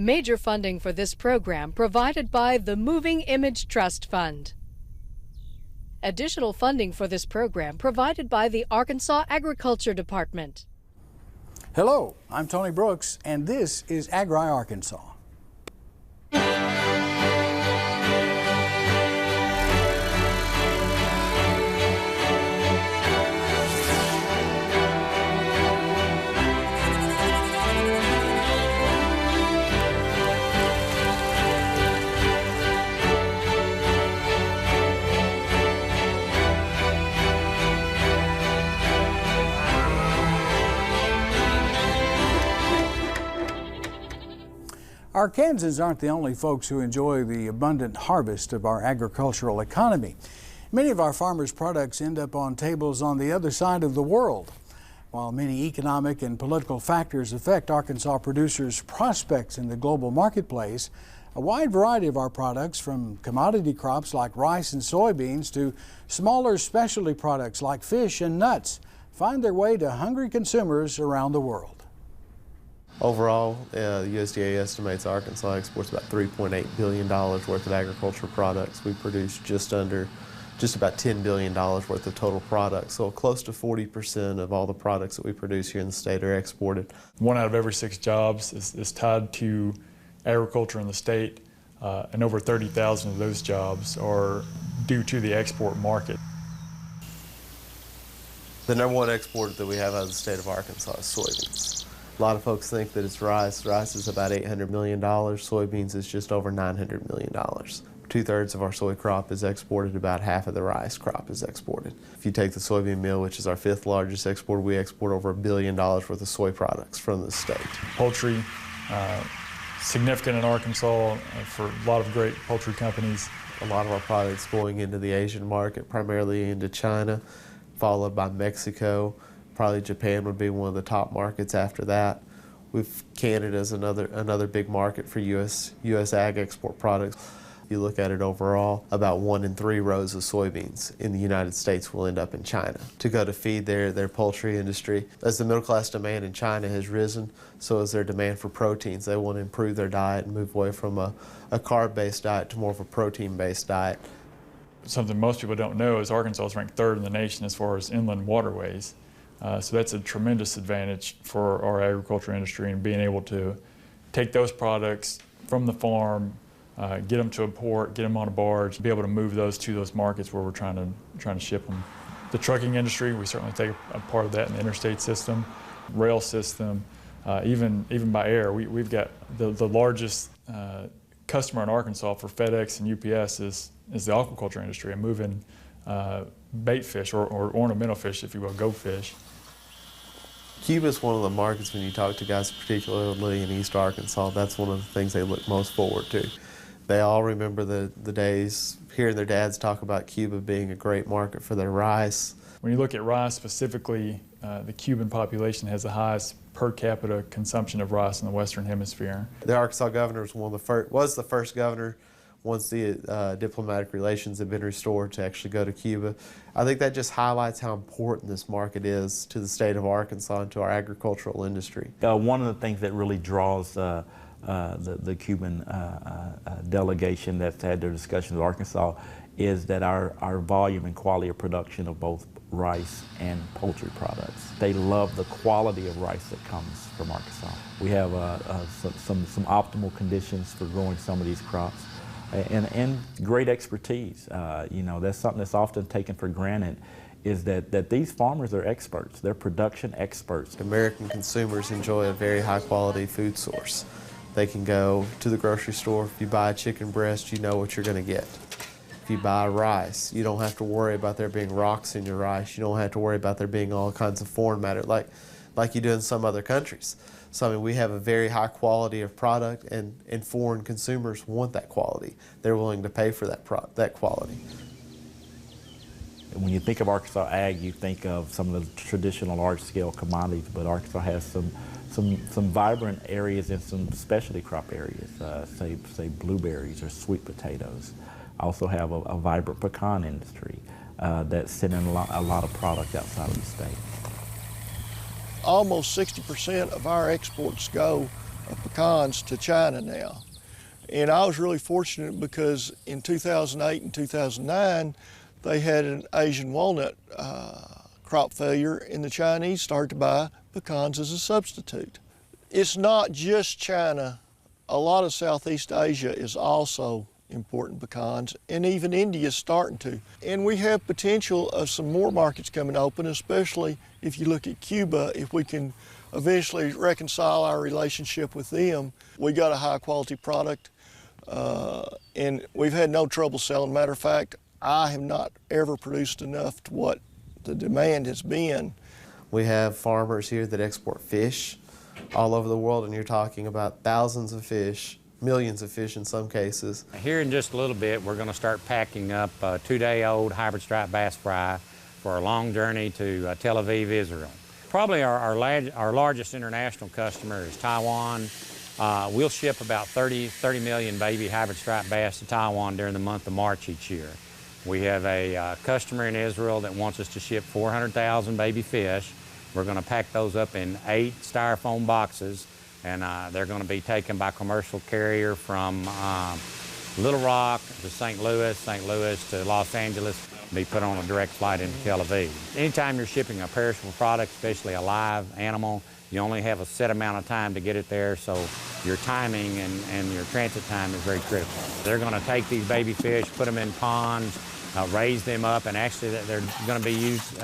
Major funding for this program provided by the Moving Image Trust Fund. Additional funding for this program provided by the Arkansas Agriculture Department. Hello, I'm Tony Brooks, and this is Agri Arkansas. Arkansans aren't the only folks who enjoy the abundant harvest of our agricultural economy. Many of our farmers' products end up on tables on the other side of the world. While many economic and political factors affect Arkansas producers' prospects in the global marketplace, a wide variety of our products, from commodity crops like rice and soybeans to smaller specialty products like fish and nuts, find their way to hungry consumers around the world. Overall, the USDA estimates Arkansas exports about $3.8 billion worth of agricultural products. We produce just about $10 billion worth of total products. So close to 40% of all the products that we produce here in the state are exported. 1 out of every 6 jobs is tied to agriculture in the state, and over 30,000 of those jobs are due to the export market. The #1 export that we have out of the state of Arkansas is soybeans. A lot of folks think that it's rice. Rice is about $800 million. Soybeans is just over $900 million. 2/3 of our soy crop is exported. About half of the rice crop is exported. If you take the soybean meal, which is our 5th largest export, we export over $1 billion worth of soy products from the state. Poultry, significant in Arkansas for a lot of great poultry companies. A lot of our products going into the Asian market, primarily into China, followed by Mexico. Probably Japan would be one of the top markets after that. Canada's another big market for U.S. ag export products. If you look at it overall, about 1 in 3 rows of soybeans in the United States will end up in China to go to feed their poultry industry. As the middle class demand in China has risen, so has their demand for proteins. They want to improve their diet and move away from a carb-based diet to more of a protein-based diet. Something most people don't know is Arkansas is ranked 3rd in the nation as far as inland waterways. So that's a tremendous advantage for our agriculture industry, and being able to take those products from the farm, get them to a port, get them on a barge, be able to move those to those markets where we're trying to ship them. The trucking industry, we certainly take a part of that in the interstate system, rail system, even by air. We've got the largest customer in Arkansas for FedEx and UPS is the aquaculture industry, and moving bait fish or ornamental fish, if you will, go fish. Cuba is one of the markets, when you talk to guys, particularly in East Arkansas, that's one of the things they look most forward to. They all remember the days hearing their dads talk about Cuba being a great market for their rice. When you look at rice specifically, the Cuban population has the highest per capita consumption of rice in the Western Hemisphere. The Arkansas governor was the first governor, once the diplomatic relations have been restored, to actually go to Cuba. I think that just highlights how important this market is to the state of Arkansas and to our agricultural industry. One of the things that really draws the Cuban delegation that's had their discussions with Arkansas is that our volume and quality of production of both rice and poultry products. They love the quality of rice that comes from Arkansas. We have some optimal conditions for growing some of these crops. And great expertise. You know, that's something that's often taken for granted, is that these farmers are experts. They're production experts. American consumers enjoy a very high quality food source. They can go to the grocery store. If you buy a chicken breast, you know what you're going to get. If you buy rice, you don't have to worry about there being rocks in your rice. You don't have to worry about there being all kinds of foreign matter like you do in some other countries. So I mean, we have a very high quality of product, and foreign consumers want that quality. They're willing to pay for that quality. When you think of Arkansas ag, you think of some of the traditional large-scale commodities, but Arkansas has some vibrant areas and some specialty crop areas, say blueberries or sweet potatoes. Also have a vibrant pecan industry that's sending a lot of product outside of the state. Almost 60% of our exports go of pecans to China now. And I was really fortunate because in 2008 and 2009, they had an Asian walnut crop failure, and the Chinese started to buy pecans as a substitute. It's not just China. A lot of Southeast Asia is also importing pecans, and even India is starting to. And we have potential of some more markets coming open, especially if you look at Cuba. If we can eventually reconcile our relationship with them, we got a high quality product, and we've had no trouble selling. Matter of fact, I have not ever produced enough to what the demand has been. We have farmers here that export fish all over the world, and you're talking about thousands of fish, millions of fish in some cases. Here in just a little bit, we're going to start packing up a 2-day-old hybrid striped bass fry for a long journey to Tel Aviv, Israel. Probably our largest international customer is Taiwan. We'll ship about 30 million baby hybrid striped bass to Taiwan during the month of March each year. We have a customer in Israel that wants us to ship 400,000 baby fish. We're going to pack those up in 8 styrofoam boxes, and they're going to be taken by commercial carrier from Little Rock to St. Louis to Los Angeles, be put on a direct flight into Tel Aviv. Anytime you're shipping a perishable product, especially a live animal, you only have a set amount of time to get it there, so your timing and your transit time is very critical. They're going to take these baby fish, put them in ponds, raise them up, and actually they're going to be used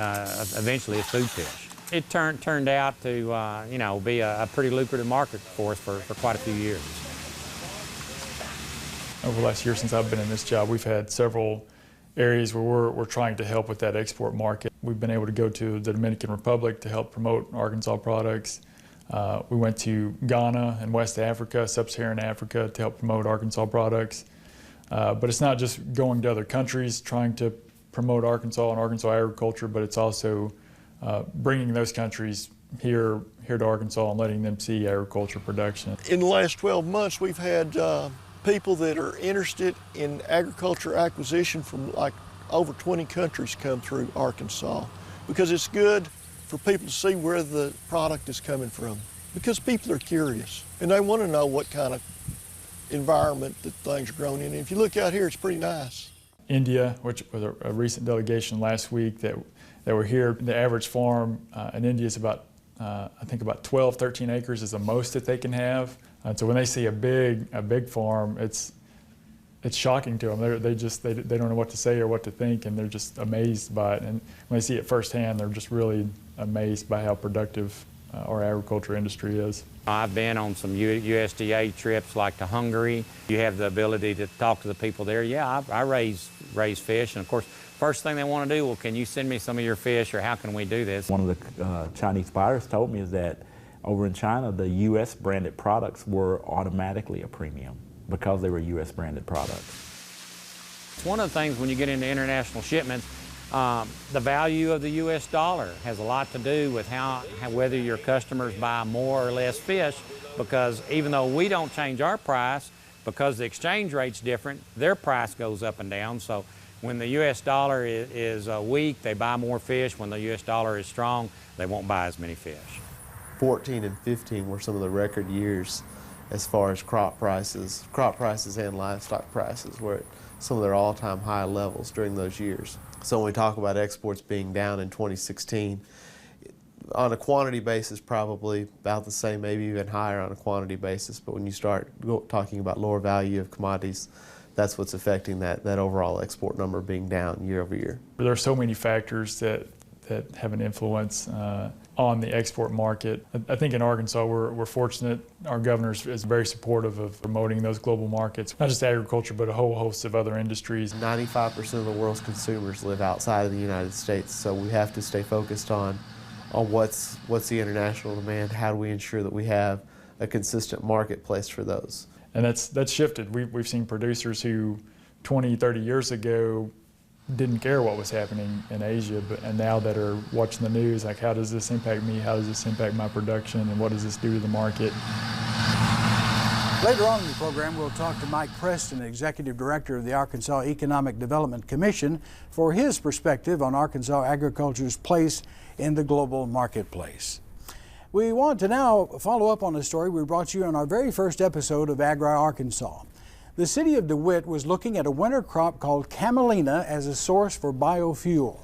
eventually as food fish. It turned out to be a pretty lucrative market for us for quite a few years. Over the last year since I've been in this job, we've had several areas where we're trying to help with that export market. We've been able to go to the Dominican Republic to help promote Arkansas products. We went to Ghana and West Africa, Sub-Saharan Africa, to help promote Arkansas products. But it's not just going to other countries trying to promote Arkansas and Arkansas agriculture, but it's also bringing those countries here to Arkansas and letting them see agriculture production. In the last 12 months, we've had people that are interested in agriculture acquisition from like over 20 countries come through Arkansas, because it's good for people to see where the product is coming from, because people are curious and they want to know what kind of environment that things are grown in. And if you look out here, it's pretty nice. India, which was a recent delegation last week that were here, the average farm in India is about, I think about 12, 13 acres is the most that they can have. And so when they see a big farm, it's shocking to them. They don't know what to say or what to think, and they're just amazed by it. And when they see it firsthand, they're just really amazed by how productive our agriculture industry is. I've been on some USDA trips like to Hungary. You have the ability to talk to the people there. Yeah, I raise fish, and of course, first thing they want to do, well, can you send me some of your fish, or how can we do this? One of the Chinese buyers told me is that over in China, the U.S. branded products were automatically a premium because they were U.S. branded products. It's one of the things when you get into international shipments, the value of the U.S. dollar has a lot to do with whether your customers buy more or less fish, because even though we don't change our price, because the exchange rate's different, their price goes up and down. So when the U.S. dollar is weak, they buy more fish. When the U.S. dollar is strong, they won't buy as many fish. 14 and 15 were some of the record years as far as crop prices and livestock prices were at some of their all-time high levels during those years. So when we talk about exports being down in 2016, on a quantity basis probably about the same, maybe even higher on a quantity basis, but when you start talking about lower value of commodities, that's what's affecting that overall export number being down year over year. There are so many factors that have an influence on the export market. I think in Arkansas we're fortunate. Our governor is very supportive of promoting those global markets, not just agriculture, but a whole host of other industries. 95% of the world's consumers live outside of the United States, so we have to stay focused on what's the international demand, how do we ensure that we have a consistent marketplace for those. And that's shifted. We've seen producers who 20, 30 years ago didn't care what was happening in Asia, and now that are watching the news, like, how does this impact me? How does this impact my production? And what does this do to the market? Later on in the program, we'll talk to Mike Preston, Executive Director of the Arkansas Economic Development Commission, for his perspective on Arkansas agriculture's place in the global marketplace. We want to now follow up on a story we brought you on our very first episode of Agri Arkansas. The city of DeWitt was looking at a winter crop called camelina as a source for biofuel.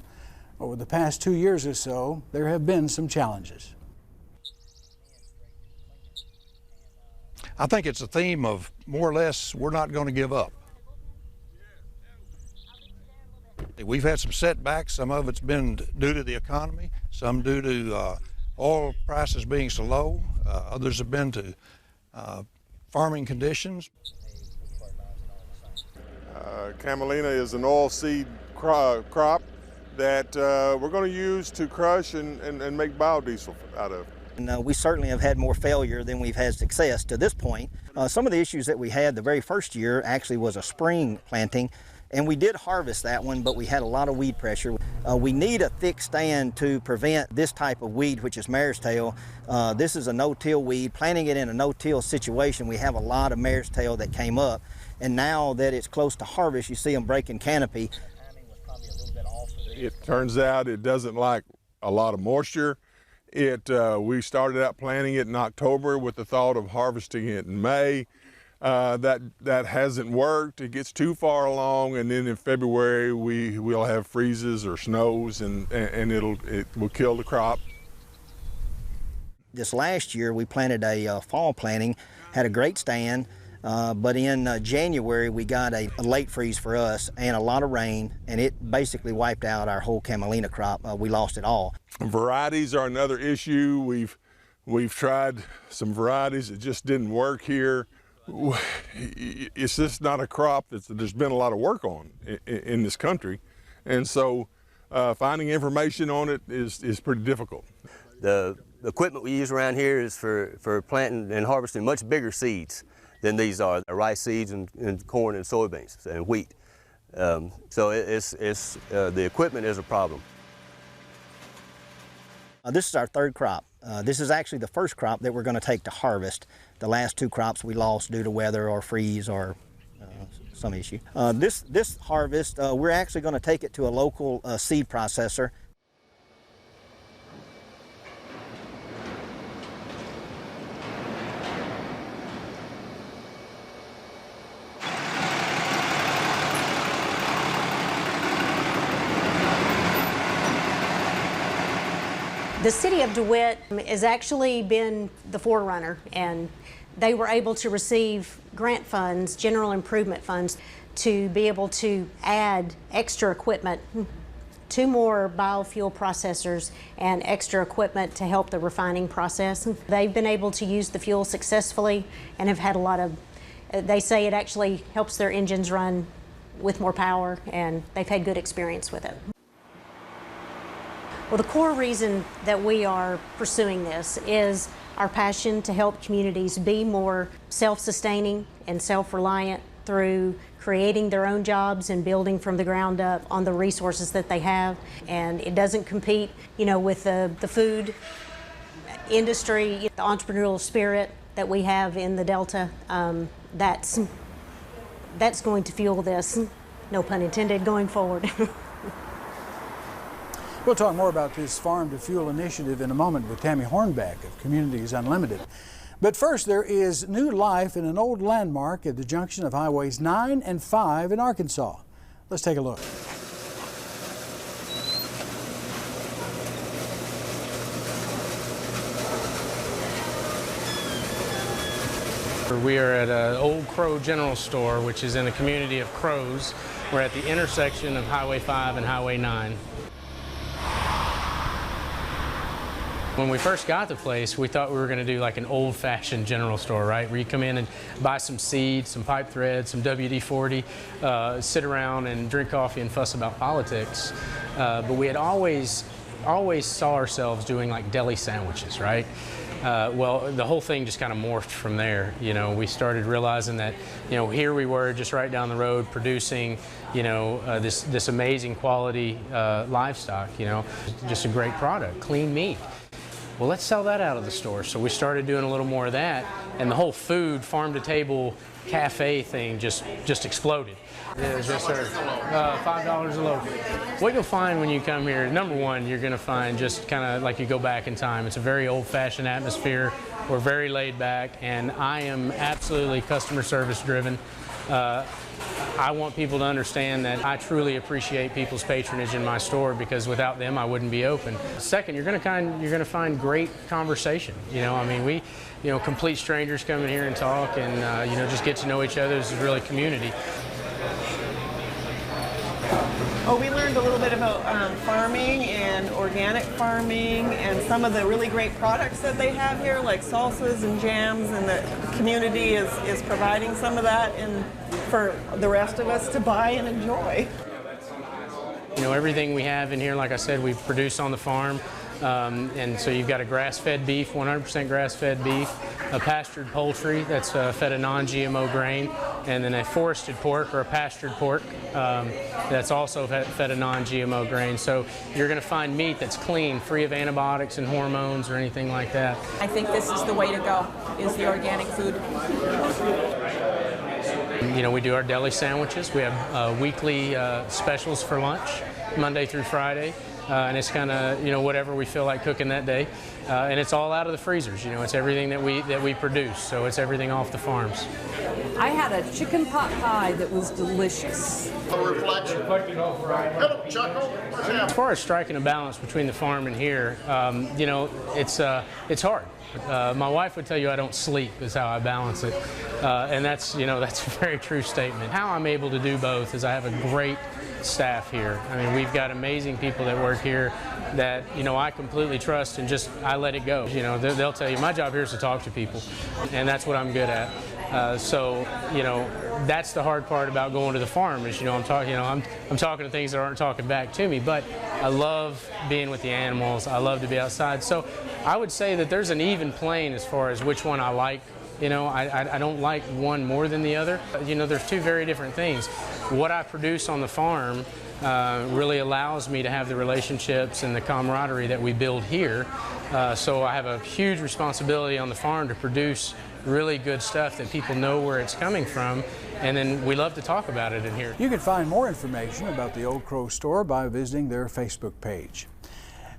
Over the past 2 years or so, there have been some challenges. I think it's a theme of more or less we're not going to give up. We've had some setbacks. Some of it's been due to the economy, some due to oil prices being so low. Others have been to farming conditions. Camelina is an oilseed crop that we're going to use to crush and make biodiesel out of. And we certainly have had more failure than we've had success to this point. Some of the issues that we had the very first year actually was a spring planting, and we did harvest that one, but we had a lot of weed pressure. We need a thick stand to prevent this type of weed, which is mare's tail. This is a no-till weed. Planting it in a no-till situation, we have a lot of mare's tail that came up, and now that it's close to harvest, you see them breaking canopy. It turns out it doesn't like a lot of moisture. We started out planting it in October with the thought of harvesting it in May. That hasn't worked. It gets too far along, and then in February we'll have freezes or snows, and it will kill the crop. This last year we planted a fall planting, had a great stand, but in January we got a late freeze for us and a lot of rain, and it basically wiped out our whole camelina crop. We lost it all. Varieties are another issue. We've tried some varieties that just didn't work here. It's just not a crop that there's been a lot of work on in this country, and so finding information on it is pretty difficult. The equipment we use around here is for planting and harvesting much bigger seeds than these are, rice seeds and corn and soybeans and wheat. So the equipment is a problem. This is our third crop. This is actually the first crop that we're going to take to harvest. The last two crops we lost due to weather or freeze or some issue. This harvest, we're actually going to take it to a local seed processor. The city of DeWitt has actually been the forerunner, and they were able to receive grant funds, general improvement funds, to be able to add extra equipment, 2 more biofuel processors and extra equipment to help the refining process. They've been able to use the fuel successfully and have had a lot of, they say it actually helps their engines run with more power, and they've had good experience with it. Well, the core reason that we are pursuing this is our passion to help communities be more self-sustaining and self-reliant through creating their own jobs and building from the ground up on the resources that they have. And it doesn't compete, with the food industry, the entrepreneurial spirit that we have in the Delta. That's going to fuel this, no pun intended, going forward. We'll talk more about this Farm to Fuel initiative in a moment with Tammy Hornback of Communities Unlimited. But first, there is new life in an old landmark at the junction of Highways 9 and 5 in Arkansas. Let's take a look. We are at Olde Crow General Store, which is in a community of crows. We're at the intersection of Highway 5 and Highway 9. When we first got the place, we thought we were going to do like an old-fashioned general store, right? Where you come in and buy some seeds, some pipe thread, some WD-40, sit around and drink coffee and fuss about politics. But we had always saw ourselves doing like deli sandwiches, right? Well, the whole thing just kind of morphed from there. We started realizing that, here we were just right down the road producing, this amazing quality livestock, just a great product, clean meat. well, let's sell that out of the store. So we started doing a little more of that, and the whole food, farm-to-table cafe thing just exploded. Yes, sir. $5 a loaf. What you'll find when you come here, number one, you're going to find just kind of like you go back in time. It's a very old-fashioned atmosphere. We're very laid back, and I am absolutely customer service driven. I want people to understand that I truly appreciate people's patronage in my store, because without them I wouldn't be open. Second, you're going to find great conversation. I mean, we, complete strangers come in here and talk, and just get to know each other. This is really community. Oh, we learned a little bit about farming and organic farming and some of the really great products that they have here, like salsas and jams, and the community is providing some of that for the rest of us to buy and enjoy. Everything we have in here, like I said, we produce on the farm. And so you've got a grass-fed beef, 100% grass-fed beef, a pastured poultry that's fed a non-GMO grain, and then a forested pork or a pastured pork that's also fed a non-GMO grain. So you're going to find meat that's clean, free of antibiotics and hormones or anything like that. I think this is the way to go, is the organic food. We do our deli sandwiches. We have weekly specials for lunch, Monday through Friday. And it's kind of, whatever we feel like cooking that day. And it's all out of the freezers. It's everything that we produce. So it's everything off the farms. I had a chicken pot pie that was delicious. As far as striking a balance between the farm and here, it's hard. My wife would tell you I don't sleep is how I balance it. And that's a very true statement. How I'm able to do both is I have a great staff here. I mean, we've got amazing people that work here that, I completely trust, and I let it go. They'll tell you, my job here is to talk to people, and that's what I'm good at. So, that's the hard part about going to the farm is, I'm talking to things that aren't talking back to me, but I love being with the animals. I love to be outside. So I would say that there's an even plane as far as which one I like. I don't like one more than the other. There's two very different things. What I produce on the farm really allows me to have the relationships and the camaraderie that we build here. So I have a huge responsibility on the farm to produce really good stuff that people know where it's coming from, and then we love to talk about it in here. You can find more information about the Olde Crow store by visiting their Facebook page.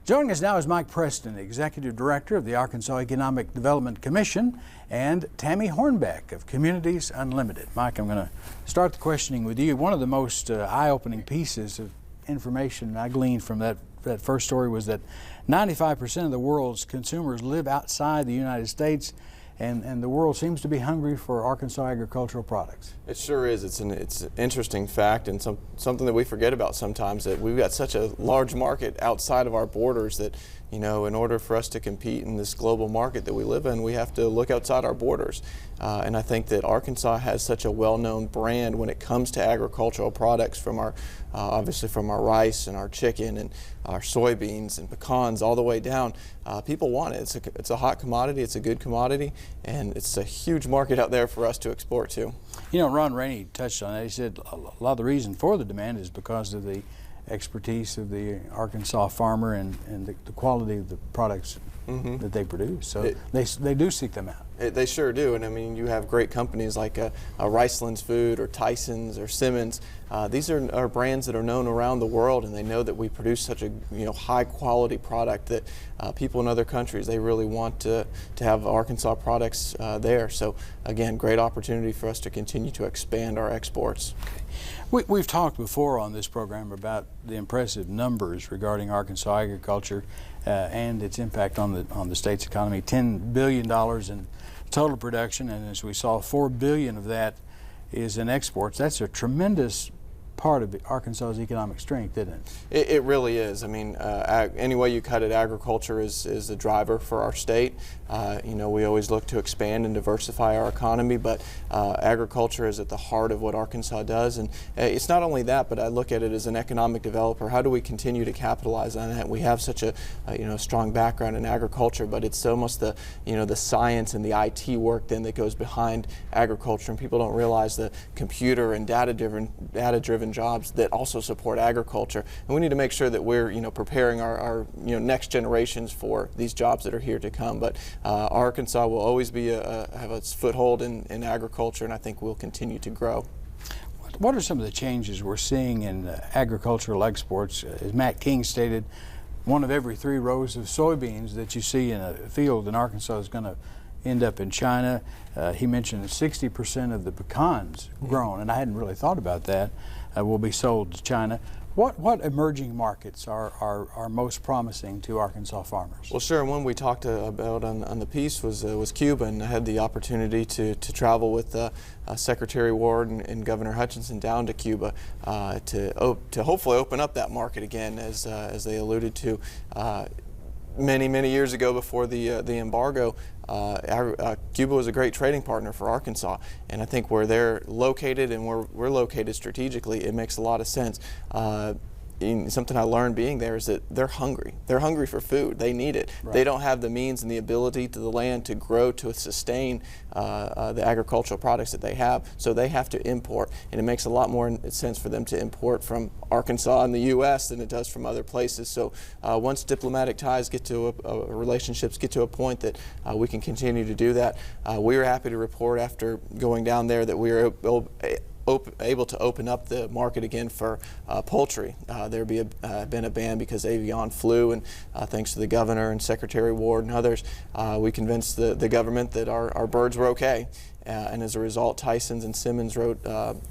Joining us now is Mike Preston, Executive Director of the Arkansas Economic Development Commission, and Tammy Hornbeck of Communities Unlimited. Mike, I'm going to start the questioning with you. One of the most eye-opening pieces of information I gleaned from that first story was that 95% of the world's consumers live outside the United States, and the world seems to be hungry for Arkansas agricultural products. It sure is. It's an interesting fact, and something that we forget about sometimes, that we've got such a large market outside of our borders that, in order for us to compete in this global market that we live in, we have to look outside our borders. And I think that Arkansas has such a well-known brand when it comes to agricultural products, from our obviously from our rice and our chicken and our soybeans and pecans all the way down. People want it. It's a hot commodity. It's a good commodity, and it's a huge market out there for us to export to. Ron Rainey touched on that. He said a lot of the reason for the demand is because of the expertise of the Arkansas farmer and the quality of the products that they produce. So they do seek them out. They sure do, and I mean, you have great companies like Riceland's Food or Tyson's or Simmons. These are brands that are known around the world, and they know that we produce such a high quality product that people in other countries, they really want to have Arkansas products there. So again, great opportunity for us to continue to expand our exports. Okay. We've talked before on this program about the impressive numbers regarding Arkansas agriculture and its impact on the state's economy. $10 billion in total production, and as we saw, $4 billion of that is in exports. That's a tremendous part of Arkansas's economic strength, isn't it? It really is. I mean, any way you cut it, agriculture is the driver for our state. We always look to expand and diversify our economy, but agriculture is at the heart of what Arkansas does. And it's not only that, but I look at it as an economic developer. How do we continue to capitalize on that? We have such a strong background in agriculture, but it's almost the science and the IT work then that goes behind agriculture, and people don't realize the computer and data-driven American jobs that also support agriculture. And we need to make sure that we're, preparing our next generations for these jobs that are here to come. But Arkansas will always be have its foothold in agriculture, and I think we'll continue to grow. What are some of the changes we're seeing in agricultural exports? As Matt King stated, 1 of every 3 rows of soybeans that you see in a field in Arkansas is going to end up in China. He mentioned 60% of the pecans grown, and I hadn't really thought about that, will be sold to China. What emerging markets are most promising to Arkansas farmers? Well, sure. One we talked about on the piece was Cuba, and I had the opportunity to travel with Secretary Ward and Governor Hutchinson down to Cuba to hopefully open up that market again, as they alluded to. Many years ago, before the embargo, Cuba was a great trading partner for Arkansas, and I think where they're located and where we're located strategically, it makes a lot of sense. Something I learned being there is that they're hungry. They're hungry for food. They need it. Right. They don't have the means and the ability to the land to grow, to sustain the agricultural products that they have, so they have to import. And it makes a lot more sense for them to import from Arkansas and the U.S. than it does from other places. So once diplomatic ties get to relationships get to a point that we can continue to do that, we were happy to report after going down there that we were able to open up the market again for poultry. There been a ban because avian flu, and thanks to the governor and Secretary Ward and others, we convinced the government that our birds were okay. And as a result, Tyson's and Simmons wrote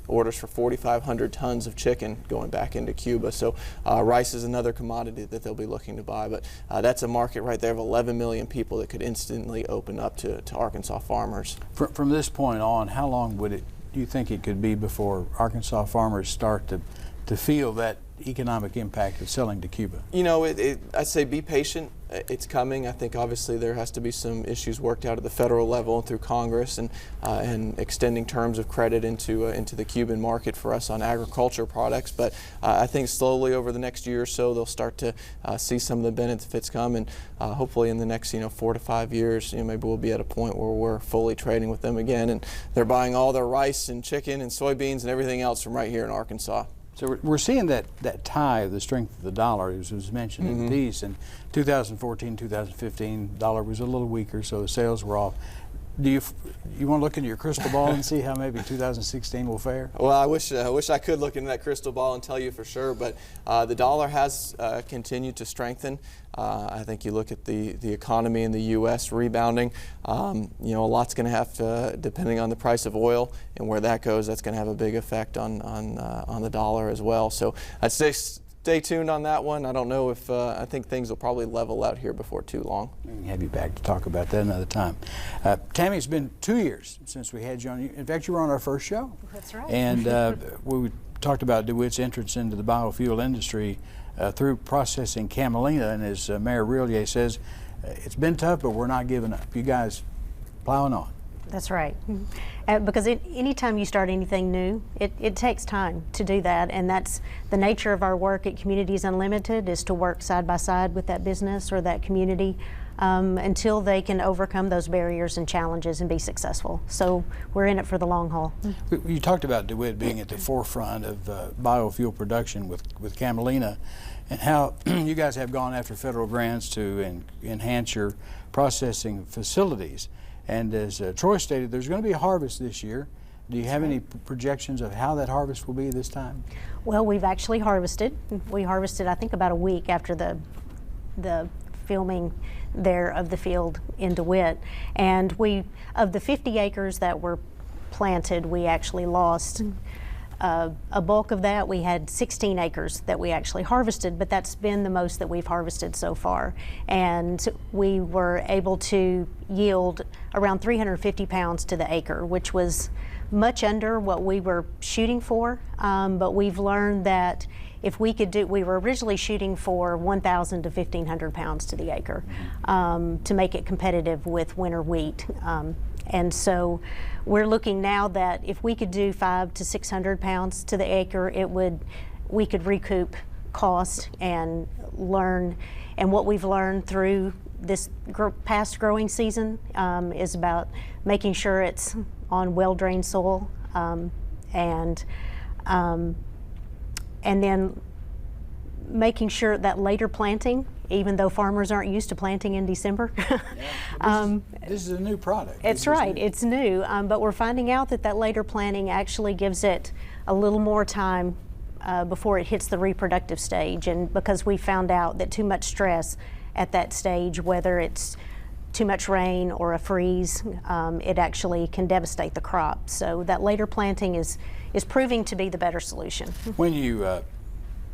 orders for 4,500 tons of chicken going back into Cuba. So rice is another commodity that they'll be looking to buy. But that's a market right there of 11 million people that could instantly open up to Arkansas farmers. From this point on, how long do you think it could be before Arkansas farmers start to feel that economic impact of selling to Cuba? I'd say be patient. It's coming. I think obviously there has to be some issues worked out at the federal level and through Congress, and extending terms of credit into the Cuban market for us on agriculture products. But I think slowly over the next year or so they'll start to see some of the benefits come, and hopefully in the next 4 to 5 years, maybe we'll be at a point where we're fully trading with them again, and they're buying all their rice and chicken and soybeans and everything else from right here in Arkansas. So we're seeing that tie of the strength of the dollar, as was mentioned in the piece. In 2014, 2015, dollar was a little weaker, so the sales were off. Do you want to look into your crystal ball and see how maybe 2016 will fare? Well, I wish I could look into that crystal ball and tell you for sure, but the dollar has continued to strengthen. I think you look at the economy in the U.S. rebounding. A lot's going to have to, depending on the price of oil and where that goes, that's going to have a big effect on the dollar as well. So I'd say stay tuned on that one. I don't know if I think things will probably level out here before too long. We can have you back to talk about that another time. Tammy, it's been 2 years since we had you on. In fact, you were on our first show. That's right. And we talked about DeWitt's entrance into the biofuel industry through processing camelina. And as Mayor Rillier says, it's been tough, but we're not giving up. You guys plowing on. That's right. Because anytime you start anything new, it takes time to do that, and that's the nature of our work at Communities Unlimited, is to work side by side with that business or that community until they can overcome those barriers and challenges and be successful. So we're in it for the long haul. You talked about DeWitt being at the forefront of biofuel production with camelina, and how you guys have gone after federal grants to enhance your processing facilities. And as Troy stated, there's going to be a harvest this year. Do you have any projections of how that harvest will be this time? Well, we've actually harvested. We harvested, I think, about a week after the filming there of the field in DeWitt. And of the 50 acres that were planted, we actually lost a bulk of that. We had 16 acres that we actually harvested, but that's been the most that we've harvested so far. And we were able to yield around 350 pounds to the acre, which was much under what we were shooting for. But we've learned that if we could we were originally shooting for 1,000 to 1,500 pounds to the acre to make it competitive with winter wheat. And so we're looking now that if we could do 500 to 600 pounds to the acre, we could recoup cost and learn. And what we've learned through this past growing season is about making sure it's on well-drained soil and And then making sure that later planting, even though farmers aren't used to planting in December. This is a new product. It's right, it's new, but we're finding out that later planting actually gives it a little more time before it hits the reproductive stage, and because we found out that too much stress at that stage, whether it's too much rain or a freeze, it actually can devastate the crop. So that later planting is proving to be the better solution. When you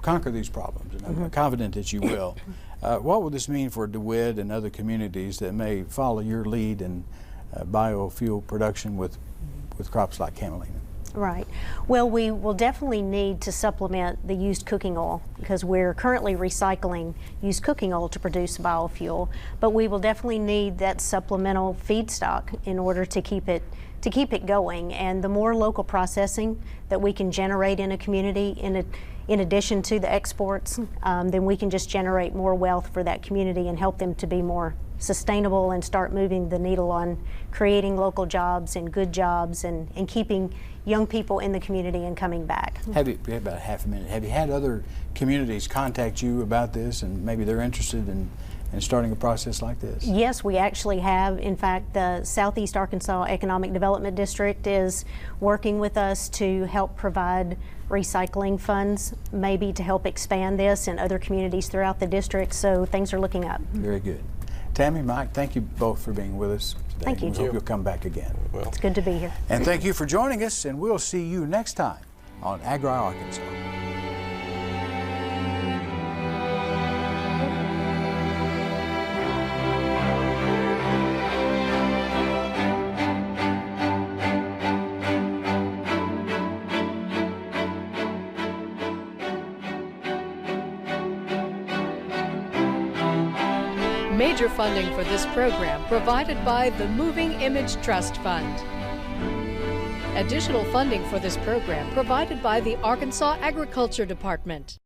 conquer these problems, and I'm confident that you will, what will this mean for DeWitt and other communities that may follow your lead in biofuel production with crops like camelina? Right. Well, we will definitely need to supplement the used cooking oil because we're currently recycling used cooking oil to produce biofuel, but we will definitely need that supplemental feedstock in order to keep it going. And the more local processing that we can generate in a community, in addition to the exports, then we can just generate more wealth for that community and help them to be more sustainable and start moving the needle on creating local jobs and good jobs and keeping young people in the community and coming back. We have about half a minute. Have you had other communities contact you about this and maybe they're interested in starting a process like this? Yes, we actually have. In fact, the Southeast Arkansas Economic Development District is working with us to help provide recycling funds, maybe to help expand this in other communities throughout the district, so things are looking up. Very good. Tammy, Mike, thank you both for being with us today. Thank you. We hope you'll come back again. It's good to be here. And thank you for joining us, and we'll see you next time on Agri Arkansas. Major funding for this program provided by the Moving Image Trust Fund. Additional funding for this program provided by the Arkansas Agriculture Department.